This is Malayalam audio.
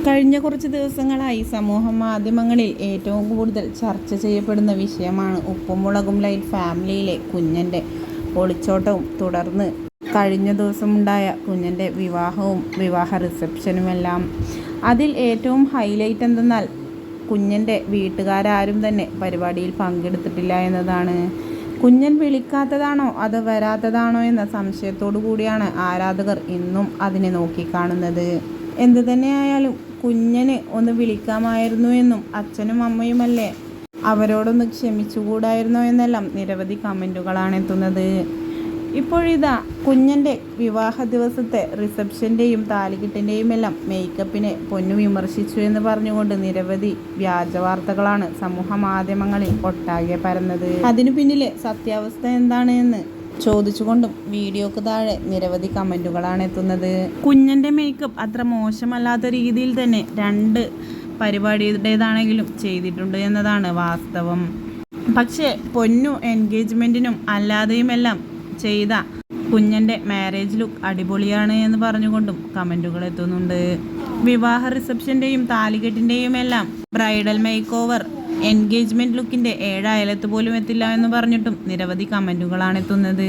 കഴിഞ്ഞ കുറച്ച് ദിവസങ്ങളായി സമൂഹ മാധ്യമങ്ങളിൽ ഏറ്റവും കൂടുതൽ ചർച്ച ചെയ്യപ്പെടുന്ന വിഷയമാണ് ഉപ്പും മുളകും ലൈറ്റ് ഫാമിലിയിലെ കുഞ്ഞൻ്റെ ഒളിച്ചോട്ടവും തുടർന്ന് കഴിഞ്ഞ ദിവസമുണ്ടായ കുഞ്ഞൻ്റെ വിവാഹവും വിവാഹ റിസപ്ഷനുമെല്ലാം. അതിൽ ഏറ്റവും ഹൈലൈറ്റ് എന്തെന്നാൽ കുഞ്ഞൻ്റെ വീട്ടുകാരും തന്നെ പരിപാടിയിൽ പങ്കെടുത്തിട്ടില്ല എന്നതാണ്. കുഞ്ഞൻ വിളിക്കാത്തതാണോ അതോ വരാത്തതാണോ എന്ന സംശയത്തോടു കൂടിയാണ് ആരാധകർ ഇന്നും അതിനെ നോക്കിക്കാണുന്നത്. എന്തു തന്നെയായാലും കുഞ്ഞന് ഒന്ന് വിളിക്കാമായിരുന്നു എന്നും അച്ഛനും അമ്മയുമല്ലേ, അവരോടൊന്ന് ക്ഷമിച്ചുകൂടായിരുന്നോ എന്നെല്ലാം നിരവധി കമൻറ്റുകളാണ് എത്തുന്നത്. ഇപ്പോഴിതാ കുഞ്ഞൻ്റെ വിവാഹ ദിവസത്തെ റിസപ്ഷൻ്റെയും താലികെട്ടിൻ്റെയും എല്ലാം മേക്കപ്പിനെ പൊന്നു വിമർശിച്ചു എന്ന് പറഞ്ഞുകൊണ്ട് നിരവധി വ്യാജ വാർത്തകളാണ് സമൂഹ മാധ്യമങ്ങളിൽ ഒട്ടാകെ പരന്നത്. അതിനു പിന്നിലെ സത്യാവസ്ഥ എന്താണ് എന്ന് ചോദിച്ചുകൊണ്ടും വീഡിയോക്ക് താഴെ നിരവധി കമൻറ്റുകളാണ് എത്തുന്നത്. കുഞ്ഞൻ്റെ മേക്കപ്പ് അത്ര മോശമല്ലാത്ത രീതിയിൽ തന്നെ രണ്ട് പരിപാടിയുടേതാണെങ്കിലും ചെയ്തിട്ടുണ്ട് എന്നതാണ് വാസ്തവം. പക്ഷേ പൊന്നു എൻഗേജ്മെൻറ്റിനും അല്ലാതെയുമെല്ലാം ചെയ്ത കുഞ്ഞൻ്റെ മാരേജ് ലുക്ക് അടിപൊളിയാണ് എന്ന് പറഞ്ഞുകൊണ്ടും കമൻറ്റുകൾ എത്തുന്നുണ്ട്. വിവാഹ റിസപ്ഷൻ്റെയും താലികെട്ടിൻ്റെയും എല്ലാം ബ്രൈഡൽ മേക്ക് ഓവർ എൻഗേജ്മെൻറ്റ് ലുക്കിൻ്റെ 7 അയലത്ത് പോലും എത്തില്ല എന്ന് പറഞ്ഞിട്ടും നിരവധി കമൻറ്റുകളാണ് എത്തുന്നത്.